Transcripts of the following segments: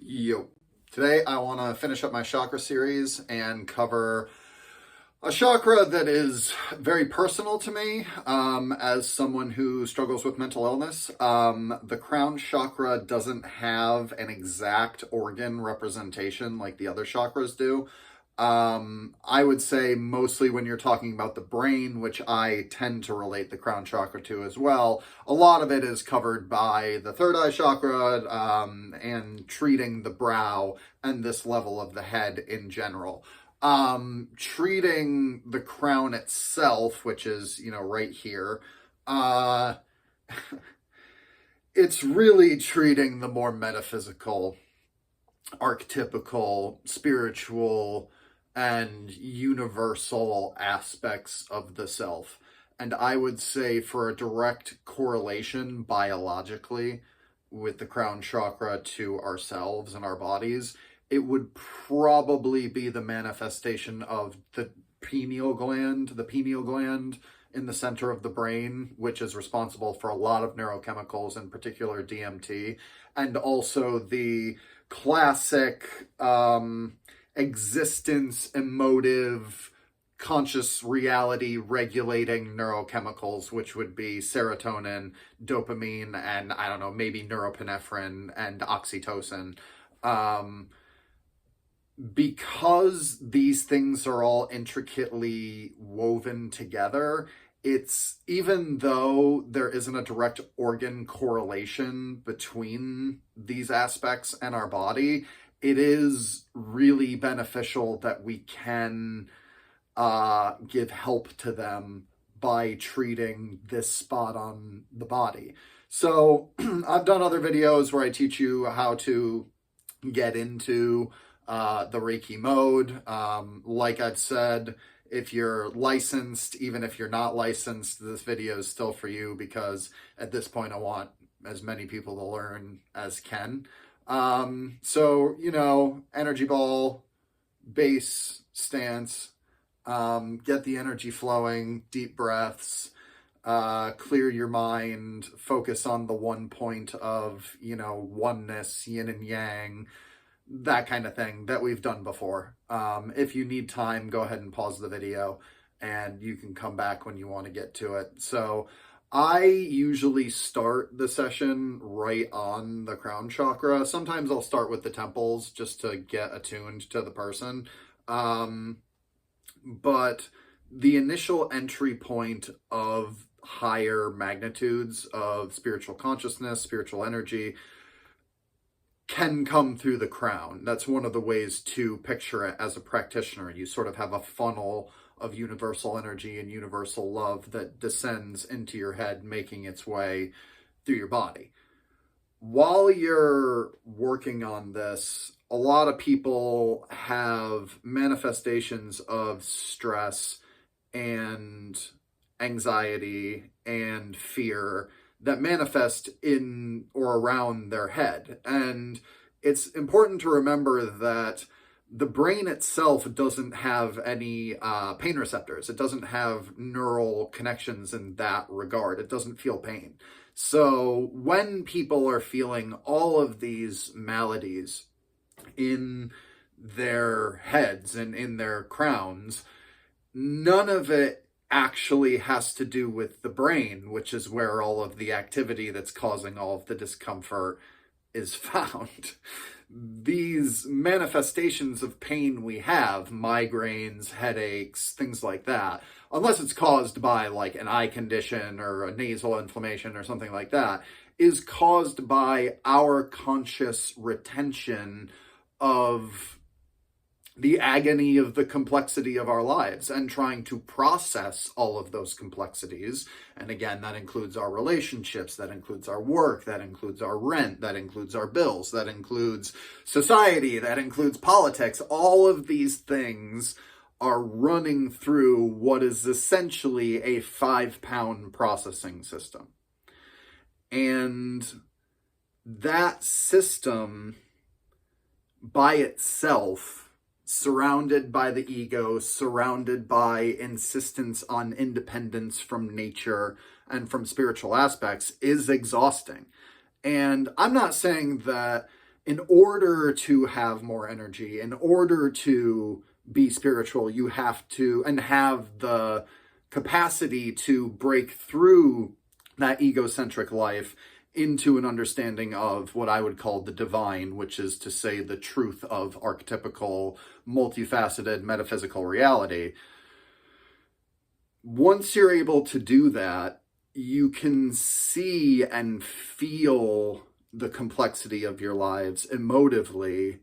Yo. Today I want to finish up my chakra series and cover a chakra that is very personal to me as someone who struggles with mental illness. The crown chakra doesn't have an exact organ representation like the other chakras do. I would say mostly when you're talking about the brain, which I tend to relate the crown chakra to as well, a lot of it is covered by the third eye chakra and treating the brow and this level of the head in general. Treating the crown itself, which is, right here, it's really treating the more metaphysical, archetypical, spiritual, and universal aspects of the self. And I would say for a direct correlation biologically with the crown chakra to ourselves and our bodies, it would probably be the manifestation of the pineal gland in the center of the brain, which is responsible for a lot of neurochemicals, in particular DMT, and also the classic existence, emotive, conscious reality regulating neurochemicals, which would be serotonin, dopamine, and I don't know, maybe norepinephrine and oxytocin. Because these things are all intricately woven together, it's, even though there isn't a direct organ correlation between these aspects and our body, it is really beneficial that we can give help to them by treating this spot on the body. So I've done other videos where I teach you how to get into the Reiki mode. Like I've said, if you're licensed, even if you're not licensed, this video is still for you, because at this point I want as many people to learn as can. So, energy ball, base stance, get the energy flowing, deep breaths, clear your mind, focus on the one point of, oneness, yin and yang, that kind of thing that we've done before. If you need time, go ahead and pause the video and you can come back when you want to get to it. So I usually start the session right on the crown chakra. Sometimes I'll start with the temples just to get attuned to the person. But the initial entry point of higher magnitudes of spiritual consciousness, spiritual energy, can come through the crown. That's one of the ways to picture it as a practitioner. You sort of have a funnel of universal energy and universal love that descends into your head, making its way through your body. While you're working on this, a lot of people have manifestations of stress and anxiety and fear that manifest in or around their head. And it's important to remember that the brain itself doesn't have any pain receptors. It doesn't have neural connections in that regard. It doesn't feel pain. So when people are feeling all of these maladies in their heads and in their crowns, none of it actually has to do with the brain, which is where all of the activity that's causing all of the discomfort is found. These manifestations of pain we have, migraines, headaches, things like that, unless it's caused by like an eye condition or a nasal inflammation or something like that, is caused by our conscious retention of the agony of the complexity of our lives and trying to process all of those complexities. And again, that includes our relationships, that includes our work, that includes our rent, that includes our bills, that includes society, that includes politics. All of these things are running through what is essentially a 5-pound processing system. And that system by itself, surrounded by the ego, surrounded by insistence on independence from nature and from spiritual aspects, is exhausting. And I'm not saying that in order to have more energy, in order to be spiritual, you have to, and have the capacity to break through that egocentric life into an understanding of what I would call the divine, which is to say the truth of archetypical, multifaceted metaphysical reality. Once you're able to do that, you can see and feel the complexity of your lives emotively,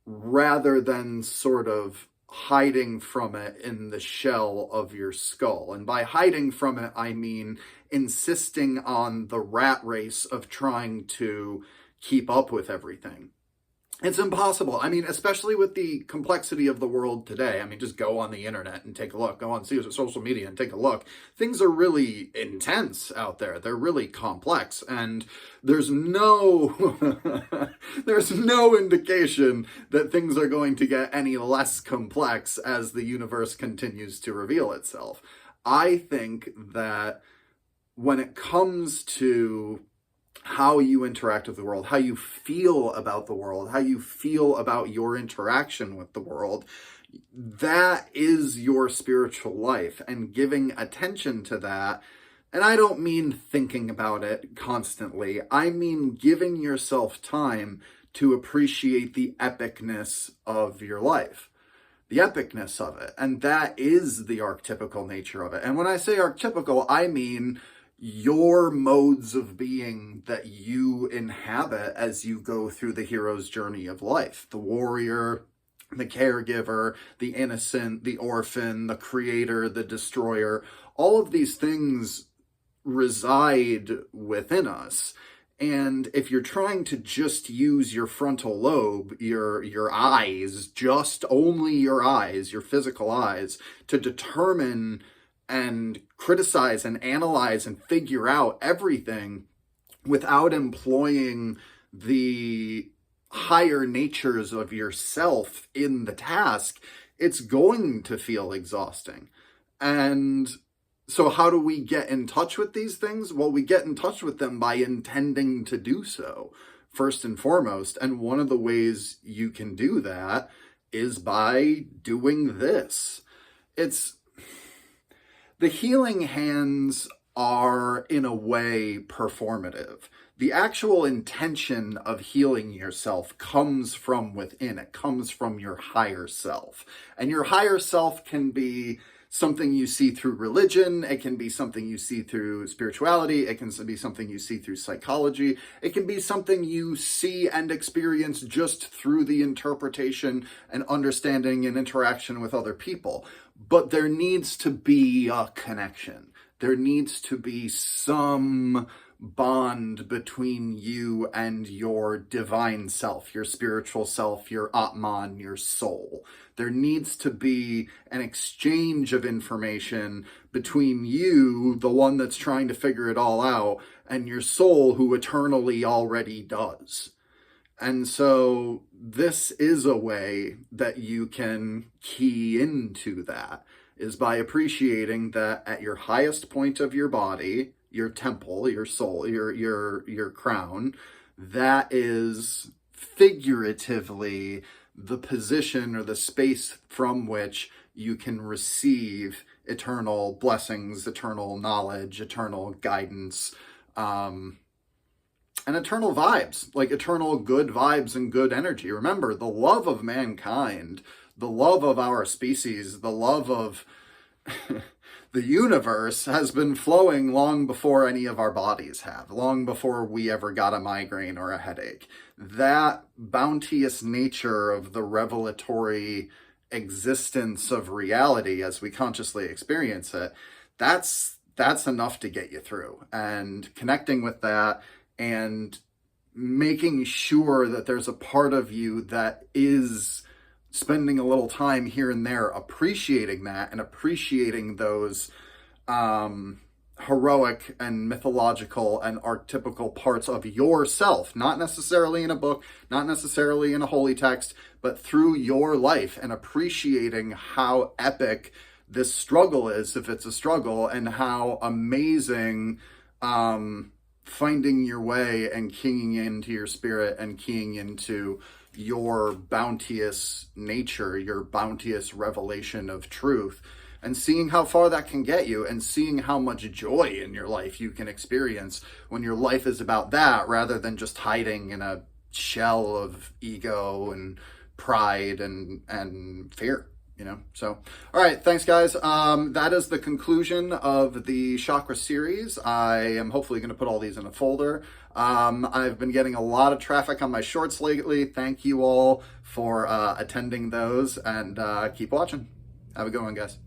rather than sort of hiding from it in the shell of your skull. And by hiding from it, I mean insisting on the rat race of trying to keep up with everything. It's impossible. I mean, especially with the complexity of the world today. I mean, just go on the internet and take a look. Go on social media and take a look. Things are really intense out there. They're really complex. And there's no, there's no indication that things are going to get any less complex as the universe continues to reveal itself. I think that when it comes to how you interact with the world, how you feel about the world, how you feel about your interaction with the world, that is your spiritual life. And giving attention to that, and I don't mean thinking about it constantly, I mean giving yourself time to appreciate the epicness of your life. The epicness of it. And that is the archetypical nature of it. And when I say archetypical, I mean your modes of being that you inhabit as you go through the hero's journey of life. The warrior, the caregiver, the innocent, the orphan, the creator, the destroyer. All of these things reside within us. And if you're trying to just use your frontal lobe, your eyes, just only your eyes, your physical eyes, to determine and criticize and analyze and figure out everything without employing the higher natures of yourself in the task, it's going to feel exhausting. And so how do we get in touch with these things? Well, we get in touch with them by intending to do so, first and foremost. And one of the ways you can do that is by doing this. The healing hands are, in a way, performative. The actual intention of healing yourself comes from within. It comes from your higher self. And your higher self can be something you see through religion. It can be something you see through spirituality. It can be something you see through psychology. It can be something you see and experience just through the interpretation and understanding and interaction with other people. But there needs to be a connection. There needs to be some bond between you and your divine self, your spiritual self, your Atman, your soul. There needs to be an exchange of information between you, the one that's trying to figure it all out, and your soul, who eternally already does. And so this is a way that you can key into that, is by appreciating that at your highest point of your body, your temple, your soul, your crown, that is figuratively the position or the space from which you can receive eternal blessings, eternal knowledge, eternal guidance, and eternal vibes, like eternal good vibes and good energy. Remember, the love of mankind, the love of our species, the love of the universe has been flowing long before any of our bodies have, long before we ever got a migraine or a headache. That bounteous nature of the revelatory existence of reality as we consciously experience it, that's enough to get you through. And connecting with that and making sure that there's a part of you that is spending a little time here and there appreciating that and appreciating those heroic and mythological and archetypical parts of yourself, not necessarily in a book, not necessarily in a holy text, but through your life, and appreciating how epic this struggle is, if it's a struggle, and how amazing finding your way and keying into your spirit and keying into your bounteous nature, your bounteous revelation of truth, and seeing how far that can get you, and seeing how much joy in your life you can experience when your life is about that, rather than just hiding in a shell of ego and pride and fear. So all right, thanks guys. That is the conclusion of the Chakra series. I am hopefully going to put all these in a folder. I've been getting a lot of traffic on my shorts lately. Thank you all for attending those, and keep watching. Have a good one, guys.